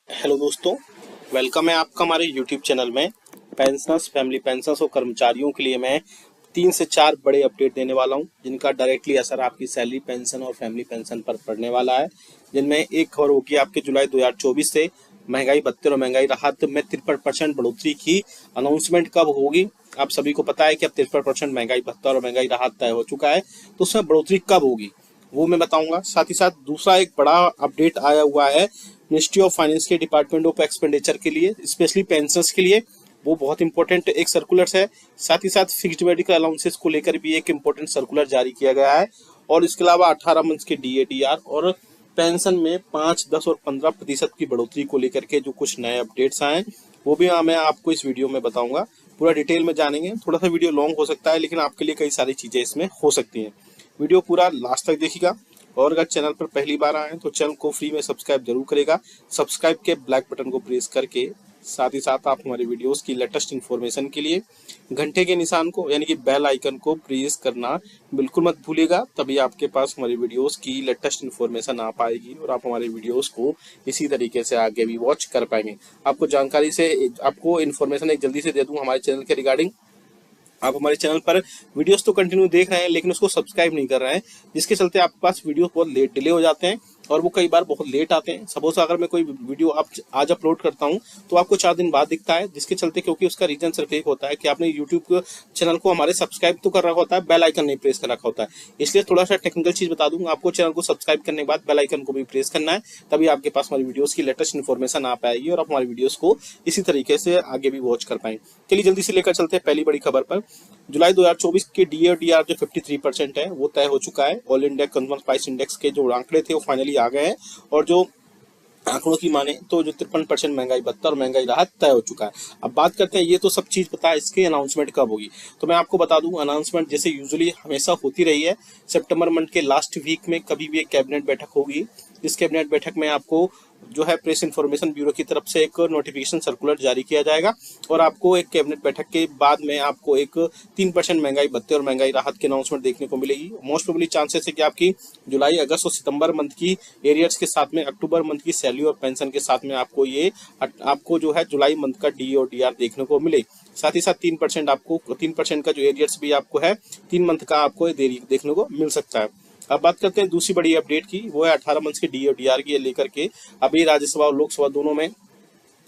Hello दोस्तों, welcome है आपका हमारे यूट्यूब चैनल में। पेंशनर्स, फैमिली पेंशनर्स और कर्मचारियों के लिए मैं 3 से 4 बड़े अपडेट देने वाला हूं, जिनका डायरेक्टली असर आपकी सैलरी, पेंशन और फैमिली पेंशन पर पड़ने वाला है। जिनमें एक खबर होगी आपके जुलाई 2024 से महंगाई भत्ते और महंगाई राहत में 53% बढ़ोतरी की अनाउंसमेंट कब होगी। आप सभी को पता है कि अब 53% महंगाई भत्ता और महंगाई राहत तय हो चुका है, तो उसमें बढ़ोतरी कब होगी वो मैं बताऊंगा। साथ ही साथ दूसरा एक बड़ा अपडेट आया हुआ है मिनिस्ट्री ऑफ फाइनेंस के डिपार्टमेंट ऑफ एक्सपेंडिचर के लिए, स्पेशली पेंशंस के लिए। वो बहुत इंपॉर्टेंट एक सर्कुलर है। साथ ही साथ फिक्स्ड मेडिकल अलाउंसेस को लेकर भी एक इंपॉर्टेंट सर्कुलर जारी किया गया है। और इसके अलावा 18 मंथ के DADR और पेंशन में 5, 10 और 15% की बढ़ोतरी को लेकर के जो कुछ नए अपडेट्स आए वो भी मैं आपको इस वीडियो में बताऊंगा। पूरा डिटेल में जानेंगे। थोड़ा सा वीडियो लॉन्ग हो सकता है, लेकिन आपके लिए कई सारी चीजें इसमें हो सकती हैं। वीडियो पूरा लास्ट तक देखिएगा। और अगर चैनल पर पहली बार आए तो चैनल को फ्री में सब्सक्राइब जरूर करेगा। सब्सक्राइब के ब्लैक बटन को प्रेस करके साथ ही साथ आप हमारे वीडियोस की लेटेस्ट इन्फॉर्मेशन के लिए घंटे के निशान को यानी कि बेल आइकन को प्रेस करना बिल्कुल मत भूलिएगा। तभी आपके पास हमारी वीडियोस की लेटेस्ट इन्फॉर्मेशन आ पाएगी और आप हमारे वीडियोस को इसी तरीके से आगे भी वॉच कर पाएंगे। आपको जानकारी से आपको इन्फॉर्मेशन एक जल्दी से दे दूं हमारे चैनल के रिगार्डिंग। आप हमारे चैनल पर वीडियोस तो कंटिन्यू देख रहे हैं, लेकिन उसको सब्सक्राइब नहीं कर रहे हैं, जिसके चलते आपके पास वीडियो बहुत लेट डिले हो जाते हैं और वो कई बार बहुत लेट आते हैं। सपोज अगर मैं कोई वीडियो आज अपलोड करता हूं तो आपको 4 दिन बाद दिखता है, जिसके चलते क्योंकि उसका रीजन सिर्फ एक होता है कि आपने यूट्यूब चैनल को हमारे सब्सक्राइब तो कर रखा होता है, बेल आइकन नहीं प्रेस कर रखा होता है। इसलिए थोड़ा सा टेक्निकल चीज बता दूंगा, आपको चैनल को सब्सक्राइब करने के बाद बेल आइकन को भी प्रेस करना है, तभी आपके पास हमारी वीडियोस की लेटेस्ट इन्फॉर्मेशन आ पाएगी और आप हमारी वीडियोस को इसी तरीके से आगे भी वॉच कर पाएंगे। चलिए जल्दी से लेकर चलते हैं पहली बड़ी खबर पर। जुलाई 2024 के DADR जो 53% है वो तय हो चुका है। All India consumer price index के जो आंकड़े थे वो फाइनली आ गए हैं और जो आंकड़ों की माने तो जो 53% महंगाई भत्ता और महंगाई राहत तय हो चुका है। अब बात करते हैं, ये तो सब चीज पता है, इसकी अनाउंसमेंट कब होगी। तो मैं आपको बता दूं, अनाउंसमेंट जैसे यूजुअली हमेशा होती रही है, सितंबर मंथ के लास्ट वीक में कभी भी एक कैबिनेट बैठक होगी। इस कैबिनेट बैठक में आपको जो है प्रेस इंफॉर्मेशन ब्यूरो की तरफ से एक नोटिफिकेशन सर्कुलर जारी किया जाएगा और आपको एक कैबिनेट बैठक के बाद में आपको एक 3% महंगाई भत्ते और महंगाई राहत की अनाउंसमेंट देखने को मिलेगी। मोस्ट प्रोबेबली चांसेस है कि आपकी जुलाई, अगस्त और सितंबर मंथ की एरियर्स के साथ में अक्टूबर मंथ की सैलरी और पेंशन के साथ में आपको जो है जुलाई मंथ का DADR देखने को मिले। साथ ही साथ 3% का जो एरियर्स भी आपको है 3 मंथ का आपको देखने को मिल सकता है। अब बात करते हैं दूसरी बड़ी अपडेट की, वो है 18 मंथ के DADR की लेकर के अभी राज्यसभा और लोकसभा दोनों में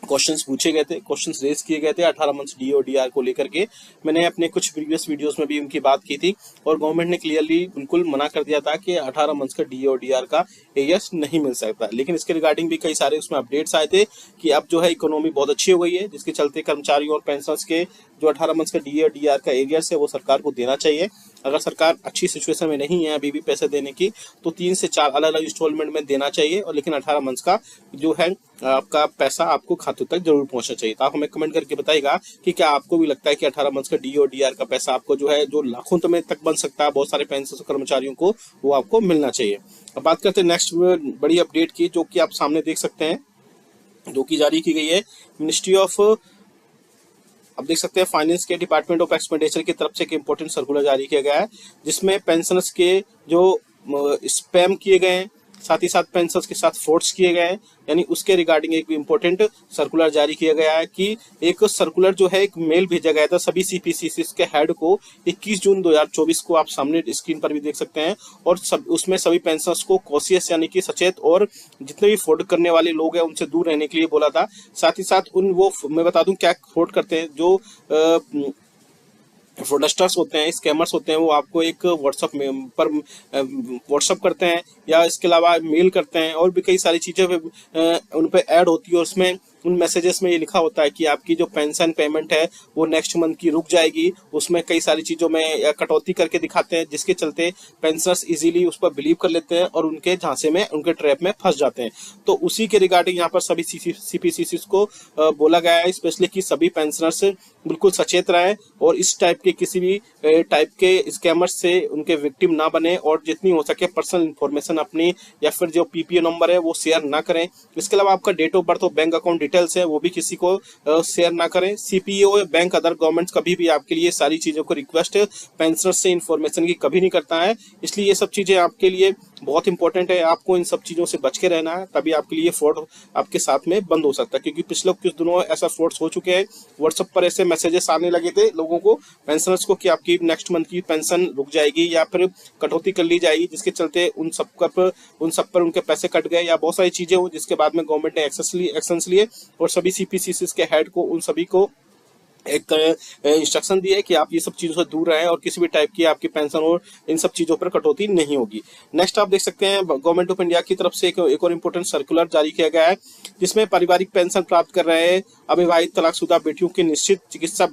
क्वेश्चंस पूछे गए थे, क्वेश्चंस रेज किए गए थे 18 मंथ्स DADR को लेकर के। मैंने अपने कुछ प्रीवियस वीडियोस में भी उनकी बात की थी और गवर्नमेंट ने क्लियरली बिल्कुल मना कर दिया था कि 18 मंथ्स का DADR का एरियर्स नहीं मिल सकता। लेकिन इसके रिगार्डिंग भी कई सारे उसमें अपडेट्स आए थे कि अब जो है इकोनॉमी बहुत अच्छी हो गई है, जिसके चलते कर्मचारियों और पेंशनर्स के जो 18 मंथ्स का DADR का एरियर्स है वो सरकार को देना चाहिए। अगर सरकार अच्छी सिचुएशन में नहीं है अभी भी पैसे देने की, तो 3 से 4 अलग अलग इंस्टॉलमेंट में देना चाहिए और लेकिन 18 मंथ्स का जो है आपका पैसा आपको खातों तक जरूर पहुंचना चाहिए। तो आप हमें कमेंट करके बताइएगा कि क्या आपको भी लगता है कि 18 मंथ्स का DADR का पैसा आपको जो है जो लाखों में तक बन सकता है बहुत सारे पेंशन कर्मचारियों को, वो आपको मिलना चाहिए। अब बात करते हैं नेक्स्ट बड़ी अपडेट की, जो कि आप सामने देख सकते हैं, जो कि जारी की गई है मिनिस्ट्री ऑफ, अब देख सकते हैं फाइनेंस के डिपार्टमेंट ऑफ एक्सपेंडिचर की तरफ से एक इंपॉर्टेंट सर्कुलर जारी किया गया है, जिसमें पेंशनर्स के जो स्पैम किए गए हैं, साथ ही साथ पेंशनर्स के साथ फ्रॉड्स किए गए हैं, यानी उसके रिगार्डिंग एक इंपॉर्टेंट सर्कुलर जारी किया गया है कि एक सर्कुलर जो है एक मेल भेजा गया था सभी CPCCs के हेड को 21 जून 2024 को, आप सामने स्क्रीन पर भी देख सकते हैं। और उसमें सभी पेंशनर्स को कॉशियस यानी कि सचेत और जितने भी फ्रॉड करने वाले लोग हैं उनसे दूर रहने के लिए बोला था। साथ ही साथ मैं बता दूं क्या फ्रॉड करते हैं। जो फ्रॉडस्टर्स होते हैं, स्कैमर्स होते हैं, वो आपको एक व्हाट्सएप पर व्हाट्सएप करते हैं या इसके अलावा मेल करते हैं और भी कई सारी चीज़ें उन पर ऐड होती है। और उसमें उन मैसेजेस में ये लिखा होता है कि आपकी जो पेंशन पेमेंट है वो नेक्स्ट मंथ की रुक जाएगी। उसमें कई सारी चीज़ों में कटौती करके दिखाते हैं, जिसके चलते पेंशनर्स इजीली उस पर बिलीव कर लेते हैं और उनके झांसे में, उनके ट्रैप में फंस जाते हैं। तो उसी के रिगार्डिंग यहाँ पर सभी CPCCs को बोला गया है स्पेशली कि सभी पेंशनर्स बिल्कुल सचेत रहें और इस टाइप के किसी भी टाइप के स्कैमर्स से उनके विक्टिम ना बने और जितनी हो सके पर्सनल इंफॉर्मेशन अपनी या फिर जो PPO नंबर है वो शेयर ना करें। इसके अलावा आपका डेट ऑफ बर्थ और बैंक अकाउंट डिटेल्स है वो भी किसी को शेयर ना करें। सीपीओ, बैंक, अदर गवर्नमेंट कभी भी आपके लिए सारी चीजों को रिक्वेस्ट पेंशनर्स से इन्फॉर्मेशन की कभी नहीं करता है। इसलिए ये सब चीजें आपके लिए बहुत इंपॉर्टेंट है, आपको इन सब चीजों से बच के रहना है, तभी आपके लिए फ्रॉड आपके साथ में बंद हो सकता है। क्योंकि पिछले कुछ दिनों ऐसा फ्रॉड्स हो चुके हैं, व्हाट्सएप पर ऐसे मैसेजेस आने लगे थे लोगों को, पेंशनर्स को, कि आपकी नेक्स्ट मंथ की पेंशन रुक जाएगी या फिर कटौती कर ली जाएगी, जिसके चलते उन सब पर उनके पैसे कट गए या बहुत सारी चीजें हुई, जिसके बाद में गवर्नमेंट ने एक्शंस लिए और सभी सीपीसीसीस के हेड को, उन सभी को एक इंस्ट्रक्शन दिया है कि आप ये सब चीजों से दूर रहें और किसी भी टाइप की आपकी पेंशन और इन सब चीजों पर कटौती नहीं होगी। नेक्स्ट आप देख सकते हैं गवर्नमेंट ऑफ इंडिया की तरफ से एक और इम्पोर्टेंट सर्कुलर जारी किया गया है, जिसमें पारिवारिक पेंशन प्राप्त कर रहे अविवाहित तलाकशुदा बेटियों की निश्चित चिकित्सा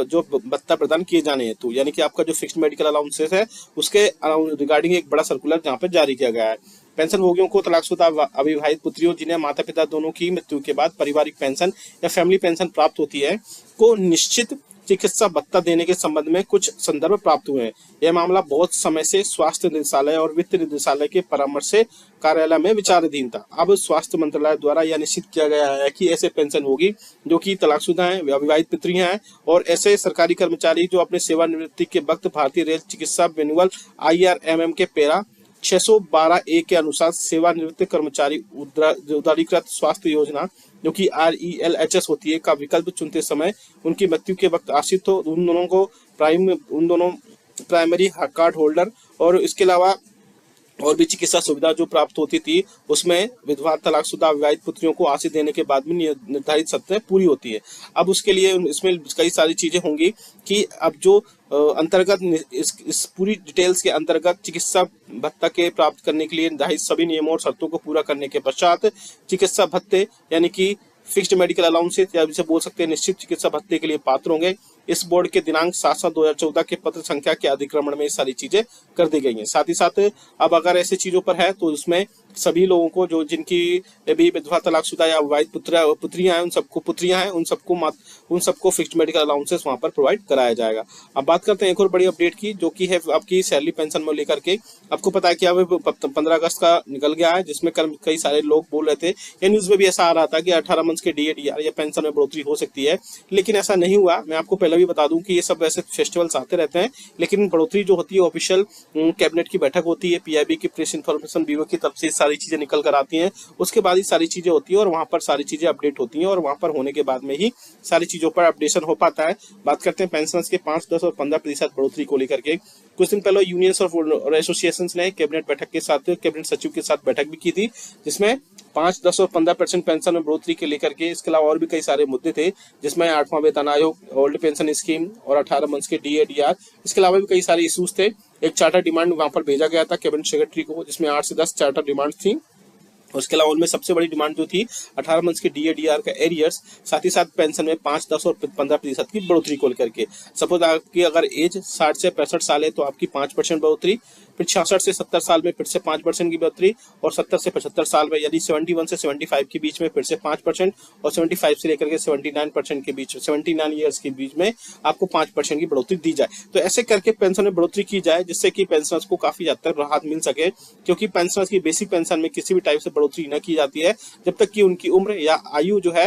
जो भत्ता प्रदान किए जाने हेतु, यानी कि आपका जो फिक्स्ड मेडिकल अलाउंसेस है उसके रिगार्डिंग एक बड़ा सर्कुलर जहाँ पे जारी किया गया है। पेंशन भोगियों को तलाकशुदा अविवाहित पुत्रियों जिन्हें माता पिता दोनों की मृत्यु के बाद पारिवारिक पेंशन या फैमिली पेंशन प्राप्त होती है को निश्चित चिकित्सा भत्ता देने के संबंध में कुछ संदर्भ प्राप्त हुए हैं। यह मामला बहुत समय से स्वास्थ्य निदेशालय और वित्त निदेशालय के परामर्श से कार्यालय में विचाराधीन था। अब स्वास्थ्य मंत्रालय द्वारा यह निश्चित किया गया है कि ऐसे पेंशन होगी जो कि तलाकशुदा हैं, अविवाहित पुत्रियां हैं और ऐसे सरकारी कर्मचारी जो अपने सेवानिवृत्ति के वक्त भारतीय रेल चिकित्सा मैनुअल IRMM के पैरा 612A के अनुसार सेवानिवृत्त कर्मचारी उदारीकृत स्वास्थ्य योजना जो कि RELHS होती है का विकल्प चुनते समय उनकी मृत्यु के वक्त आश्रित हो, उन दोनों प्राइमरी कार्ड होल्डर और इसके अलावा और भी चिकित्सा सुविधा जो प्राप्त होती थी उसमें विधवा तलाकशुदा अविवाहित पुत्रियों को आश्रित देने के बाद में निर्धारित शर्तें पूरी होती है। अब उसके लिए इसमें कई सारी चीजें होंगी कि अब जो अंतर्गत इस पूरी डिटेल्स के अंतर्गत चिकित्सा भत्ता के प्राप्त करने के लिए निर्धारित सभी नियमों और शर्तों को पूरा करने के पश्चात चिकित्सा भत्ते यानी कि फिक्स्ड मेडिकल अलाउंसेस या जिसे बोल सकते हैं निश्चित चिकित्सा भत्ते के लिए पात्र होंगे। इस बोर्ड के दिनांक 7/7/2014 के पत्र संख्या के अधिक्रमण में ये सारी चीजें कर दी गई हैं। साथ ही साथ अब अगर ऐसी चीजों पर है तो उसमें सभी लोगों को जो जिनकी भी विधवा तलाकशुदा या अविवाहित पुत्रियां हैं उन सबको फिक्स्ड मेडिकल अलाउंसेस वहां पर प्रोवाइड कराया जाएगा। अब बात करते हैं एक और बड़ी अपडेट की, जो कि है आपकी सैलरी पेंशन में लेकर के। आपको पता है कि अब 15 अगस्त का निकल गया है, जिसमें कई सारे लोग बोल रहे थे या न्यूज में भी ऐसा आ रहा था कि 18 मंथ के DA/DR या पेंशन में बढ़ोतरी हो सकती है, लेकिन ऐसा नहीं हुआ। मैं आपको पहले भी बता दूं कि ये सब वैसे फेस्टिवल्स आते रहते हैं, लेकिन बढ़ोतरी जो होती है ऑफिशियल कैबिनेट की बैठक होती है, PIB की प्रेस इन्फॉर्मेशन ब्यूरो की तरफ से सारी चीजें निकल कर आती हैं, उसके बाद ही सारी चीजें होती है और वहां पर सारी चीजें अपडेट होती हैं और वहां पर होने के बाद में ही सारी चीजों पर अपडेशन हो पाता है। बात करते हैं पेंशनर्स के 5, 10 और 15% बढ़ोतरी को लेकर के। कुछ दिन पहले यूनियंस और एसोसिएशन ने कैबिनेट बैठक के साथ कैबिनेट सचिव के साथ बैठक भी की थी, जिसमें 5, 10 और 15% पेंशन में बढ़ोतरी के लेकर के, इसके अलावा और भी कई सारे मुद्दे थे, जिसमें 8वां वेतन आयोग, ओल्ड पेंशन स्कीम और 18 मंथ के DA/DR, इसके अलावा भी कई सारे इश्यूज थे। एक चार्टर डिमांड वहां पर भेजा गया था कैबिनेट सेक्रेटरी को, जिसमें 8 से 10 चार्टर डिमांड थी। उसके अलावा उनमें सबसे बड़ी डिमांड जो थी 18 मंथ के DA/DR का एरियर्स, साथ ही साथ पेंशन में 5, 10 और 15% की बढ़ोतरी को लेकर के। सपोज आपकी अगर एज 60 से 65 साल है तो आपकी 5% बढ़ोतरी, फिर 66 से 70 साल में फिर से 5% की बढ़ोतरी, और 70 से 75 साल में यानी 71 से 75 के बीच में फिर से 5%, और 75 से लेकर के 79% के बीच 79 ईयर्स के बीच में आपको 5% की बढ़ोतरी दी जाए। तो ऐसे करके पेंशन में बढ़ोतरी की जाए, जिससे कि पेंशनर्स को काफी हद तक राहत मिल सके, क्योंकि पेंशनर्स की बेसिक पेंशन में किसी भी टाइप से बढ़ोतरी न की जाती है जब तक कि उनकी उम्र या आयु जो है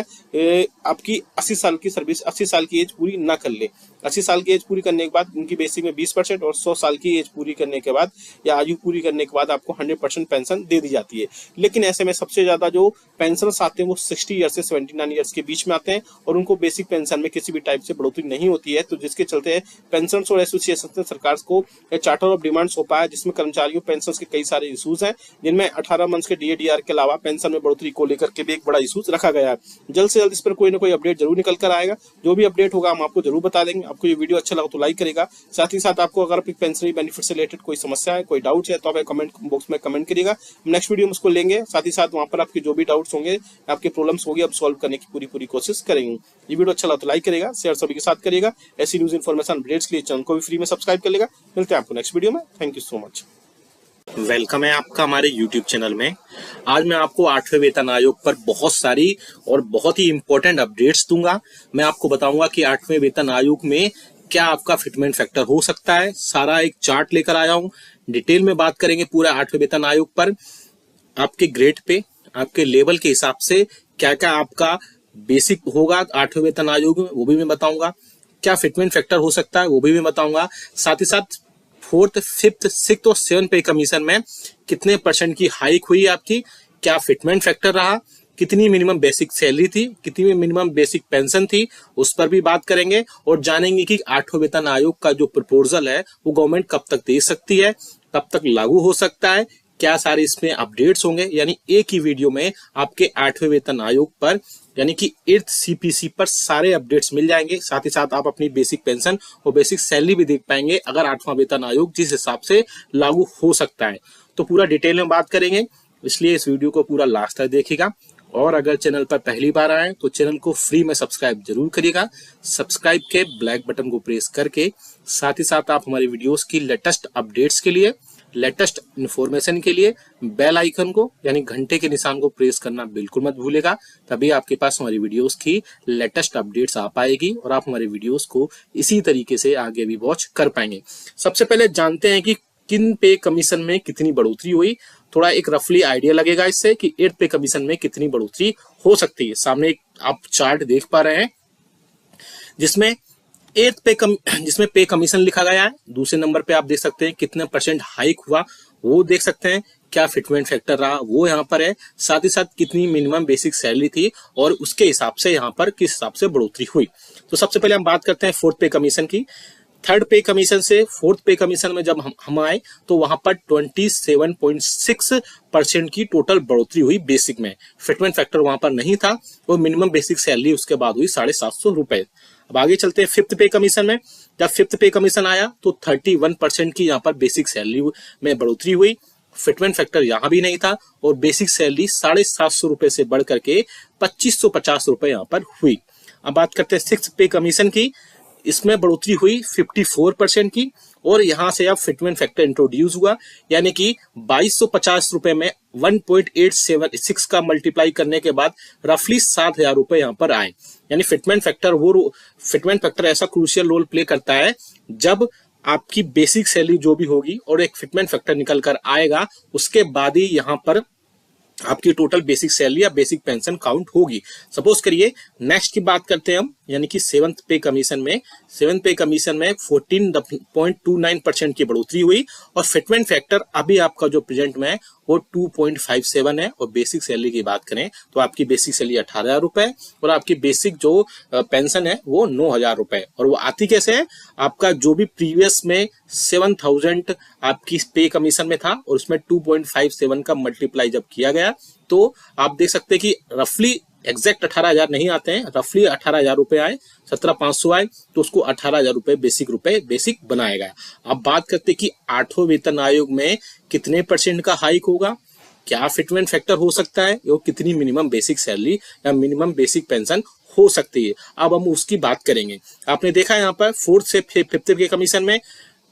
आपकी 80 साल की सर्विस, 80 साल की एज पूरी न कर ले। 80 साल की एज पूरी करने के बाद उनकी बेसिक में 20% और 100 साल की एज पूरी करने के बाद या आयु पूरी करने के बाद आपको 100% पेंशन दे दी जाती है। लेकिन ऐसे में सबसे ज्यादा जो पेंशन आते हैं वो 60 ईयर्स से 79 ईयर्स के बीच में आते हैं और उनको बेसिक पेंशन में किसी भी टाइप से बढ़ोतरी नहीं होती है। तो जिसके चलते पेंशन और एसोसिएशन ने सरकार को चार्टर ऑफ डिमांड सौंपा है, जिसमें कर्मचारियों पेंशन के कई सारे इशूज हैं, जिनमें 18 मंथ के DA/DR के अलावा पेंशन में बढ़ोतरी को लेकर के भी एक बड़ा इशूज रखा गया है। जल्द से जल्द इस पर कोई ना कोई अपडेट जरूर निकल कर आएगा। जो भी अपडेट होगा हम आपको जरूर बता देंगे। आपको ये वीडियो अच्छा लगा तो लाइक करेगा। साथ ही साथ आपको अगर पेंशनरी बेनिफिट से रिलेटेड कोई समस्या है, कोई डाउट है, तो आप कमेंट बॉक्स में कमेंट करिएगा। नेक्स्ट वीडियो में उसको लेंगे। साथ ही साथ वहां पर आपके जो भी डाउट्स होंगे, आपके प्रॉब्लम्स होगी, अब सॉल्व करने की पूरी कोशिश करेंगे। ये वीडियो अच्छा लगा तो लाइक करेगा, शेयर सभी के साथ करिएगा। ऐसी न्यूज इन्फॉर्मेशन अपडेट्स के लिए चैनल को भी फ्री में सब्सक्राइब कर लेगा। मिलते हैं आपको नेक्स्ट वीडियो में। Thank you so much. Welcome है आपका हमारे YouTube चैनल में। आज मैं आपको 8वें वेतन आयोग पर बहुत सारी और बहुत ही इंपॉर्टेंट अपडेट्स दूंगा। मैं आपको बताऊंगा कि 8वें वेतन आयोग में क्या आपका फिटमेंट फैक्टर हो सकता है। सारा एक चार्ट लेकर आया हूं, डिटेल में बात करेंगे पूरा 8वें वेतन आयोग पर। आपके ग्रेड पे, आपके लेवल के हिसाब से क्या क्या आपका बेसिक होगा 8वें वेतन आयोग में, वो भी मैं बताऊंगा। क्या फिटमेंट फैक्टर हो सकता है, वो भी मैं बताऊंगा। साथ ही साथ 4th, 5th, 6th और 7th पे कमीशन में कितने % की हाइक हुई आपकी, क्या फिटमेंट फैक्टर रहा, कितनी मिनिमम बेसिक सैलरी थी, कितनी मिनिमम बेसिक पेंशन थी, उस पर भी बात करेंगे। और जानेंगे कि 8वें वेतन आयोग का जो प्रपोजल है वो गवर्नमेंट कब तक दे सकती है, कब तक लागू हो सकता है, क्या सारे इसमें अपडेट्स होंगे। यानी एक ही वीडियो में आपके 8वें वेतन आयोग पर यानी कि 8th CPC पर सारे अपडेट्स मिल जाएंगे। साथ ही साथ आप अपनी बेसिक पेंशन और बेसिक सैलरी भी देख पाएंगे अगर 8वां वेतन आयोग जिस हिसाब से लागू हो सकता है। तो पूरा डिटेल में बात करेंगे, इसलिए इस वीडियो को पूरा लास्ट तक देखिएगा। और अगर चैनल पर पहली बार आए तो चैनल को फ्री में सब्सक्राइब जरूर करिएगा। सब्सक्राइब के ब्लैक बटन को प्रेस करके साथ ही साथ आप हमारी वीडियोस की लेटेस्ट अपडेट्स के लिए, लेटेस्ट इन्फॉर्मेशन के लिए बेल आइकन को यानी घंटे के निशान को प्रेस करना बिल्कुल मत भूलेगा। तभी आपके पास हमारी वीडियोस की लेटेस्ट अपडेट्स आ पाएगी और आप हमारी वीडियोस को इसी तरीके से आगे भी वॉच कर पाएंगे। सबसे पहले जानते हैं कि किन पे कमीशन में कितनी बढ़ोतरी हुई। थोड़ा एक रफली आइडिया लगेगा इससे कि 8th पे कमीशन में कितनी बढ़ोतरी हो सकती है। सामने एक आप चार्ट देख पा रहे हैं जिसमें 8th जिसमें पे कमीशन लिखा गया है। दूसरे नंबर पे आप देख सकते हैं कितने % हाइक हुआ वो देख सकते हैं, क्या फिटमेंट फैक्टर रहा वो यहाँ पर है, साथ ही साथ कितनी मिनिमम बेसिक सैलरी थी और उसके हिसाब से यहाँ पर किस हिसाब से बढ़ोतरी हुई। तो सबसे पहले हम बात करते हैं 4th पे कमीशन की। 3rd पे कमीशन से 4th पे कमीशन में जब हम आए तो वहां पर 27.6% की टोटल बढ़ोतरी हुई बेसिक में। फिटमेंट फैक्टर वहां पर नहीं था और मिनिमम बेसिक सैलरी उसके बाद हुई 750 रुपए। अब आगे चलते हैं 5th पे कमीशन में। जब 5th पे कमीशन आया तो 31% की यहाँ पर बेसिक सैलरी में बढ़ोतरी हुई। फिटमेंट फैक्टर यहाँ भी नहीं था और बेसिक सैलरी 750 रुपए से बढ़ करके 2550 रुपए यहाँ पर हुई। अब बात करते हैं 6th पे कमीशन की। इसमें बढ़ोतरी हुई 54% की और यहां से अब फिटमेंट फैक्टर इंट्रोड्यूस हुआ, यानी कि 2250 रुपए में 1.876 का मल्टीप्लाई करने के बाद रफली 7000 रुपए यहां पर आए। यानी फिटमेंट फैक्टर ऐसा क्रूशियल रोल प्ले करता है जब आपकी बेसिक सैलरी जो भी होगी और एक फिटमेंट फैक्टर निकल कर आएगा, उसके बाद ही यहां पर आपकी टोटल बेसिक सैलरी या बेसिक पेंशन काउंट होगी। सपोज करिए नेक्स्ट की बात करते हैं हम, यानी कि 7th पे कमीशन में 14.29% की बढ़ोतरी हुई और फिटमेंट फैक्टर अभी आपका जो प्रेजेंट में है वो 2.57 है। और बेसिक सैलरी की बात करें तो आपकी बेसिक सैलरी 18,000 रुपए और आपकी बेसिक जो पेंशन है वो 9,000 रुपए। और वो आती कैसे है, आपका जो भी प्रीवियस में 7,000 आपकी पे कमीशन में था और उसमें 2.57 का मल्टीप्लाई जब किया गया तो आप देख सकते हैं कि रफली एग्जैक्ट 18,000 नहीं आते हैं, रफली 18,000 रुपए आए, 17,500 आए तो उसको 18,000 रुपए बेसिक बनाएगा। अब बात करते हैं कि 8वें वेतन आयोग में कितने % का हाइक होगा, क्या फिटमेंट फैक्टर हो सकता है और कितनी मिनिमम बेसिक सैलरी या मिनिमम बेसिक पेंशन हो सकती है। अब हम उसकी बात करेंगे। आपने देखा यहाँ पर 4th से 5th के कमीशन में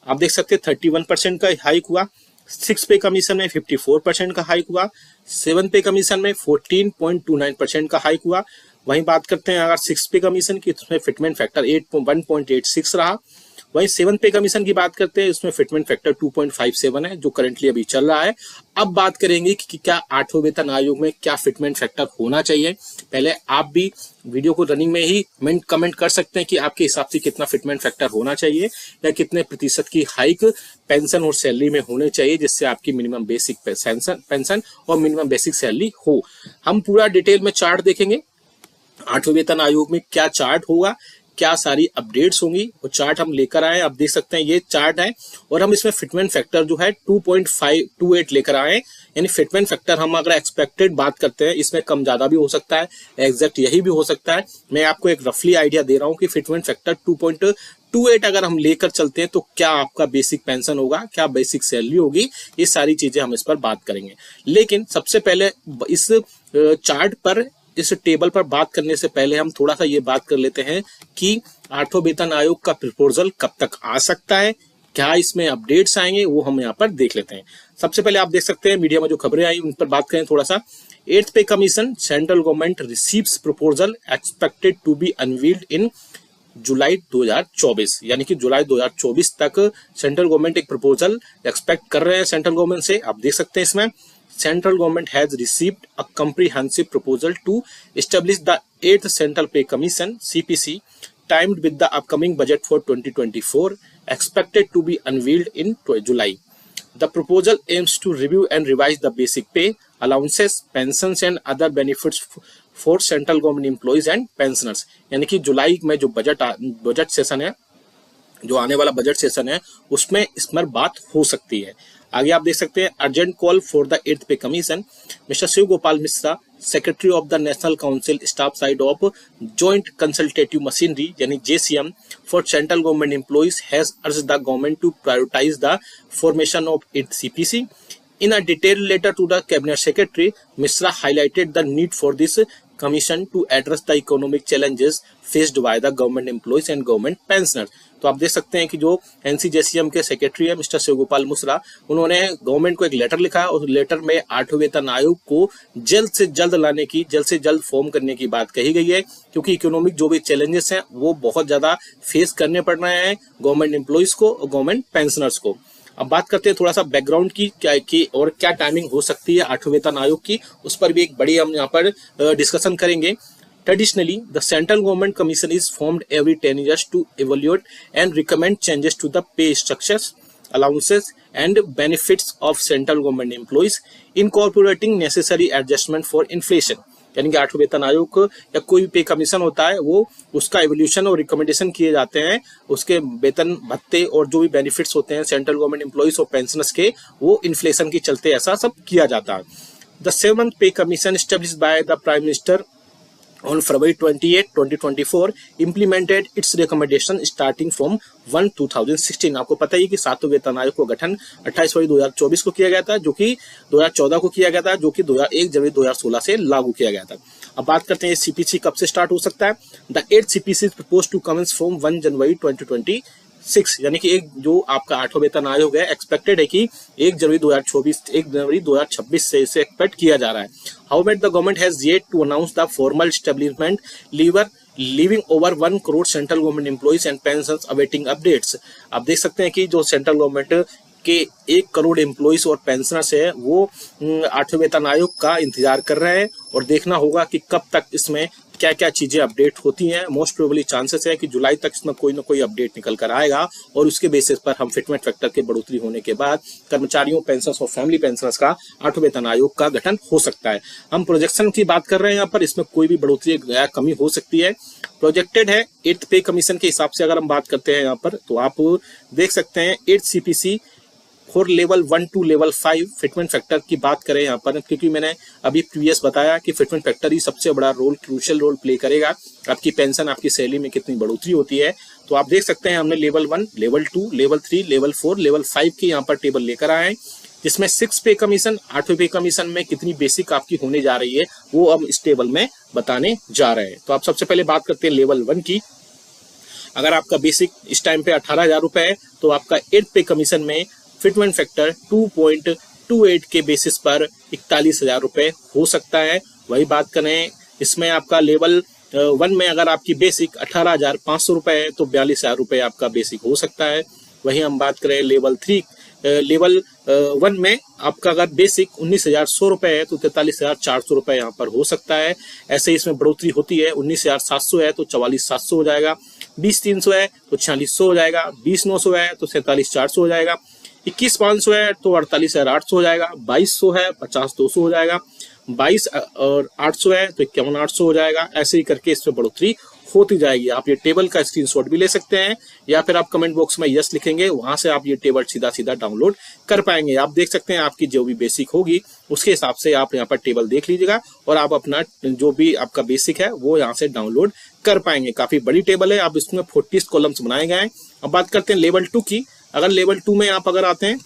आप देख सकते हैं 31% का हाइक हुआ। 6th पे कमीशन में 54% का हाइक हुआ। 7th पे कमीशन में 14.29% का हाइक हुआ। वहीं बात करते हैं अगर 6th पे कमीशन की, उसमें फिटमेंट फैक्टर 1.86 रहा। वहीं 7th पे कमीशन की बात करते हैं, उसमें फिटमेंट फैक्टर 2.57 है जो करंटली अभी चल रहा है। अब बात करेंगे कि क्या 8वें वेतन आयोग में क्या फिटमेंट फैक्टर होना चाहिए। पहले आप भी वीडियो को रनिंग में ही कमेंट कर सकते हैं कि आपके हिसाब से कितना फिटमेंट फैक्टर होना चाहिए या कितने % की हाइक पेंशन और सैलरी में होने चाहिए जिससे आपकी मिनिमम बेसिक पेंशन और मिनिमम बेसिक सैलरी हो। हम पूरा डिटेल में चार्ट देखेंगे 8वें वेतन आयोग में क्या चार्ट होगा, क्या सारी अपडेट्स होंगी, वो चार्ट हम लेकर आए। आप देख सकते हैं ये चार्ट है और हम इसमें फिटमेंट फैक्टर जो है 2.528 लेकर आए। यानी फिटमेंट फैक्टर हम अगर एक्सपेक्टेड बात करते हैं इसमें कम ज्यादा भी हो सकता है, एग्जैक्ट यही भी हो सकता है। मैं आपको एक रफली आइडिया दे रहा हूँ कि फिटमेंट फैक्टर 2.28 अगर हम लेकर चलते हैं तो क्या आपका बेसिक पेंशन होगा, क्या बेसिक सैलरी होगी, ये सारी चीजें हम इस पर बात करेंगे। लेकिन सबसे पहले इस चार्ट पर, इस टेबल पर बात करने से पहले हम थोड़ा सा ये बात कर लेते हैं कि 8वें वेतन आयोग का प्रपोजल कब तक आ सकता है, क्या इसमें अपडेट्स आएंगे, वो हम यहाँ पर देख लेते हैं। सबसे पहले आप देख सकते हैं मीडिया में जो खबरें आई उन पर बात करें थोड़ा सा। 8th pay commission central government receives proposal expected to be unveiled in July 2024। यानी कि जुलाई 2024 तक सेंट्रल गवर्नमेंट एक प्रपोजल एक्सपेक्ट कर रहे हैं सेंट्रल गवर्नमेंट से। आप देख सकते हैं इसमें central government has received a comprehensive proposal to establish the 8th Central Pay Commission (CPC) timed with the upcoming budget for 2024 expected to be unveiled in July. The proposal aims to review and revise the basic pay, allowances, pensions and other benefits for central government employees and pensioners. यानी कि जुलाई में जो budget session है, जो आने वाला budget session है, उसमें इस पर बात हो सकती है। आगे आप देख सकते हैं urgent call for the 8th pay commission. Mister Shiv Gopal Mishra, secretary of the national council staff side of joint consultative machinery यानी JCM for central government employees has urged the government to prioritize the formation of 8th CPC. In a detailed letter to the cabinet secretary, Mishra highlighted the need for this commission to address the economic challenges faced by the government employees and government pensioners. तो आप देख सकते हैं कि जो NCJCM के secretary है mister Shivgopal Mishra, उन्होंने गवर्नमेंट को एक लेटर लिखा है और लेटर में 8वें वेतन आयोग को जल्द से जल्द लाने की, जल्द से जल्द फॉर्म करने की बात कही गई है, क्योंकि इकोनॉमिक जो भी चैलेंजेस हैं वो बहुत ज्यादा फेस करने पड़ रहे हैं गवर्नमेंट एम्प्लॉइज को और गवर्नमेंट पेंशनर्स को। अब बात करते हैं थोड़ा सा बैकग्राउंड की और क्या टाइमिंग हो सकती है 8वें वेतन आयोग की, उस पर भी एक बड़ी हम यहाँ पर डिस्कशन करेंगे। Traditionally, the central government commission is formed every 10 years to evaluate and recommend changes to the pay structures, allowances and benefits of central government employees, incorporating necessary adjustment for inflation. यानी कि 8वें वेतन आयोग या कोई भी पे commission होता है वो उसका एवोल्यूशन और रिकमेंडेशन किए जाते हैं, उसके वेतन भत्ते और जो भी बेनिफिट्स होते हैं सेंट्रल गवर्नमेंट एम्प्लॉइज और पेंशनर्स के, वो इन्फ्लेशन के चलते ऐसा सब किया जाता है। द 7th पे commission established by the prime minister on February 28, 2024 implemented its recommendation starting from 1/2016। आपको पता ही कि 7वें वेतन आयोग का गठन 28 फरवरी 2024 को किया गया था, जो कि 2014 को किया गया था, जो कि 1 जनवरी 2016 से लागू किया गया था। अब बात करते हैं CPC कब से स्टार्ट हो सकता है। The 8th CPC is proposed to commence from 1 जनवरी 2026, यानी कि एक जो आपका 8वां वेतन आयोग है एक्सपेक्टेड है कि 1 जनवरी 2026 से इसे एक्सपेक्ट किया जा रहा है। However, the government has yet to announce the formal establishment, leaving over 1 crore central government employees and pensions awaiting updates। आप देख सकते हैं कि जो सेंट्रल गवर्नमेंट के 1 करोड़ एम्प्लॉइज और पेंशनर्स है वो 8वें वेतन आयोग का इंतजार कर रहे हैं और देखना होगा कि कब तक इसमें क्या क्या चीजें अपडेट होती हैं। मोस्ट प्रोबेबली चांसेस है कि जुलाई तक इसमें कोई ना कोई अपडेट निकल कर आएगा और उसके बेसिस पर हम फिटमेंट फैक्टर के बढ़ोतरी होने के बाद कर्मचारियों, पेंशनर्स और फैमिली पेंशनर्स का 8वें वेतन आयोग का गठन हो सकता है। हम प्रोजेक्शन की बात कर रहे हैं यहाँ पर, इसमें कोई भी बढ़ोतरी या कमी हो सकती है। प्रोजेक्टेड है 8th पे कमीशन के हिसाब से अगर हम बात करते हैं यहाँ पर, तो आप देख सकते हैं 8th CPC for level 1 to level 5 fitment factor की बात करें यहाँ पर, क्योंकि मैंने अभी प्रीवियस बताया कि फिटमेंट फैक्टर ही सबसे बड़ा रोल, क्रूशियल रोल प्ले करेगा आपकी पेंशन, आपकी सैलरी में कितनी बढ़ोतरी होती है। तो आप देख सकते हैं हमने level 1, level 2, level 3, level 4, level 5 के यहाँ पर टेबल लेकर आए हैं, जिसमें 6 पे कमीशन, 8वें पे कमीशन में कितनी बेसिक आपकी होने जा रही है वो अब इस टेबल में बताने जा रहे हैं। तो आप सबसे पहले बात करते हैं लेवल 1 की। अगर आपका बेसिक इस टाइम पे 18,000 रुपए है तो आपका 8th पे कमीशन में फिटमेंट फैक्टर 2.28 के बेसिस पर 41,000 रुपए हो सकता है। वही बात करें इसमें आपका लेवल 1 में अगर आपकी बेसिक 18,500 रुपए है तो 42,000 रुपए आपका बेसिक हो सकता है। वहीं हम बात करें लेवल 1 में आपका अगर बेसिक 19,100 रुपए है तो 43,400 रुपए यहाँ पर हो सकता है। ऐसे ही इसमें बढ़ोतरी होती है, 19,700 है तो 44,700 हो जाएगा, 20,300 है तो 4600 हो जाएगा, 20,900 है तो 47,400 हो जाएगा, 21,500 है तो 48,800 हो जाएगा, 2200 है 50,200 हो जाएगा, 22 और 800 है तो 51,800 हो जाएगा। ऐसे ही करके इसमें बढ़ोतरी होती जाएगी। आप ये टेबल का स्क्रीनशॉट भी ले सकते हैं या फिर आप कमेंट बॉक्स में यस लिखेंगे, वहां से आप ये टेबल सीधा सीधा डाउनलोड कर पाएंगे। आप देख सकते हैं आपकी जो भी बेसिक होगी उसके हिसाब से आप यहाँ पर टेबल देख लीजिएगा और आप अपना जो भी आपका बेसिक है वो यहाँ से डाउनलोड कर पाएंगे। काफी बड़ी टेबल है, आप इसमें 40 कॉलम्स बनाए गए हैं। अब बात करते हैं लेवल 2 की। अगर लेवल 2 में आप अगर आते हैं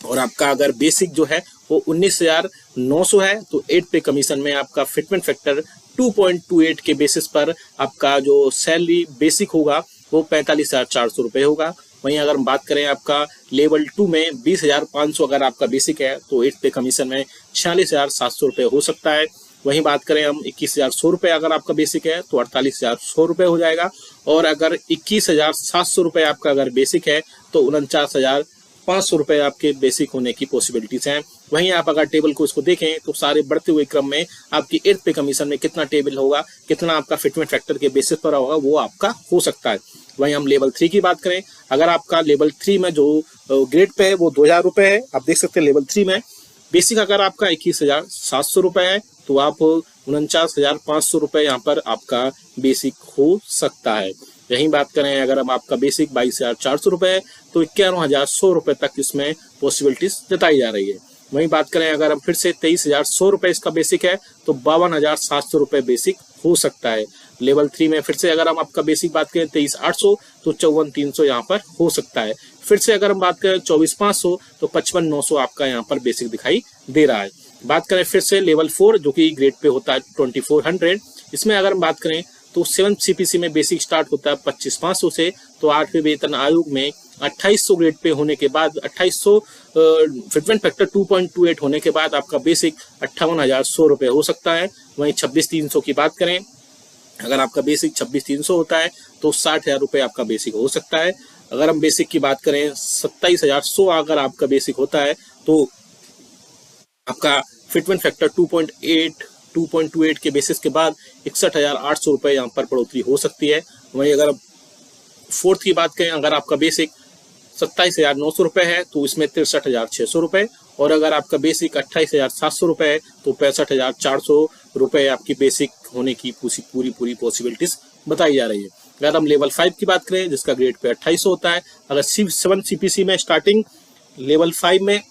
और आपका अगर बेसिक जो है वो 19,900 है तो 8 पे कमीशन में आपका फिटमेंट फैक्टर 2.28 के बेसिस पर आपका जो सैलरी बेसिक होगा वो 45,400 रुपए होगा। वहीं अगर हम बात करें आपका लेवल 2 में 20,500 अगर आपका बेसिक है तो 8 पे कमीशन में 46,700 रुपए हो सकता है। वहीं बात करें हम 21,100 रुपए अगर आपका बेसिक है तो 48,100 रुपए हो जाएगा और अगर 21,700 रुपए आपका अगर बेसिक है तो 49,500 रुपए आपके बेसिक होने की पॉसिबिलिटीज हैं। वहीं आप अगर टेबल को इसको देखें तो सारे बढ़ते हुए क्रम में आपकी 8th पे कमीशन में कितना टेबल होगा, कितना आपका फिटमेंट फैक्टर के बेसिस पर होगा, वो आपका हो सकता है। वहीं हम लेवल 3 की बात करें, अगर आपका लेवल 3 में जो ग्रेड पे है वो 2000 रुपये है, आप देख सकते हैं लेवल 3 में बेसिक अगर आपका 21,700 रुपये है तो आप 49,500 रुपये यहाँ पर आपका बेसिक हो सकता है। यहीं बात करें अगर हम आपका बेसिक 22,400 रुपये है तो 51,100 रुपये तक इसमें पॉसिबिलिटीज जताई जा रही है। वहीं बात करें अगर हम फिर से 23,100 रुपये इसका बेसिक है तो 52,700 रुपये बेसिक हो सकता है। लेवल 3 में फिर से अगर हम आपका बेसिक बात करें 23,800 तो 54,300 यहाँ पर हो सकता है। फिर से अगर हम बात करें 24,500 तो 55,900 आपका यहाँ पर बेसिक दिखाई दे रहा है। बात करें फिर से लेवल 4 जो कि ग्रेड पे होता है 2400, इसमें अगर हम बात करें तो 7 CPC में बेसिक स्टार्ट होता है 25,500 से, तो 8वें वेतन आयोग में 2800 ग्रेड पे होने के बाद 2800 फिटमेंट फैक्टर 2.28 होने के बाद आपका बेसिक 58,100 रुपये हो सकता है। वहीं 26,300 की बात करें, अगर आपका बेसिक 26,300 होता है तो 60,000 रुपये आपका बेसिक हो सकता है। अगर हम बेसिक की बात करें 27,100 अगर आपका बेसिक होता है तो आपका फिटमेंट फैक्टर 2.28 के बेसिस के बाद 61,800 रुपये यहाँ पर बढ़ोतरी हो सकती है। वहीं अगर 4th की बात करें, अगर आपका बेसिक 27,900 रुपये है तो इसमें 63,600 रुपये, और अगर आपका बेसिक 28,700 रुपये है तो 65,400 रुपये आपकी बेसिक होने की पूरी पॉसिबिलिटीज बताई जा रही है। अगर हम लेवल 5 की बात करें जिसका ग्रेड पे 2800 होता है, अगर 7 CPC में स्टार्टिंग लेवल 5 में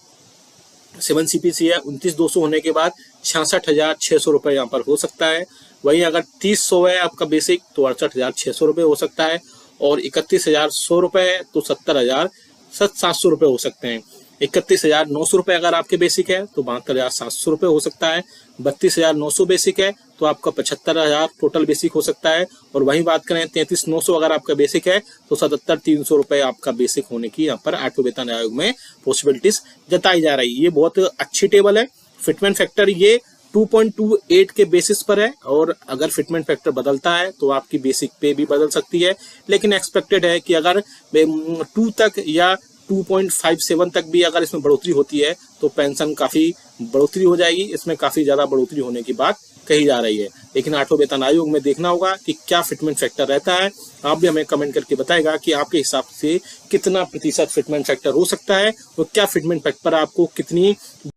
7 CPC है 29,200 होने के बाद 66,600 रुपये यहाँ पर हो सकता है। वहीं अगर 30,100 है आपका बेसिक तो 68,600 रुपये हो सकता है, और 31,100 रुपये है तो 70,700 रुपये हो सकते हैं। 31,900 रुपये अगर आपके बेसिक है तो 72,700 रुपये हो सकता है। 32,900 बेसिक है तो आपका 75,000 टोटल बेसिक हो सकता है। और वहीं बात करें 33,900 अगर आपका बेसिक है तो 77,300 रुपये आपका बेसिक होने की यहाँ पर 8वें वेतन आयोग में पॉसिबिलिटीज जताई जा रही है। ये बहुत अच्छी टेबल है। फिटमेंट फैक्टर ये 2.28 के बेसिस पर है, और अगर फिटमेंट फैक्टर बदलता है तो आपकी बेसिक पे भी बदल सकती है, लेकिन एक्सपेक्टेड है कि अगर 2 तक या 2.57 तक भी अगर इसमें बढ़ोतरी होती है तो पेंशन काफी बढ़ोतरी हो जाएगी। इसमें काफी ज्यादा बढ़ोतरी होने की बात कही जा रही है, लेकिन 8वें वेतन आयोग में देखना होगा कि क्या फिटमेंट फैक्टर रहता है। आप भी हमें कमेंट करके बताएगा कि आपके हिसाब से कितना प्रतिशत फिटमेंट फैक्टर हो सकता है और क्या फिटमेंट फैक्टर आपको कितनी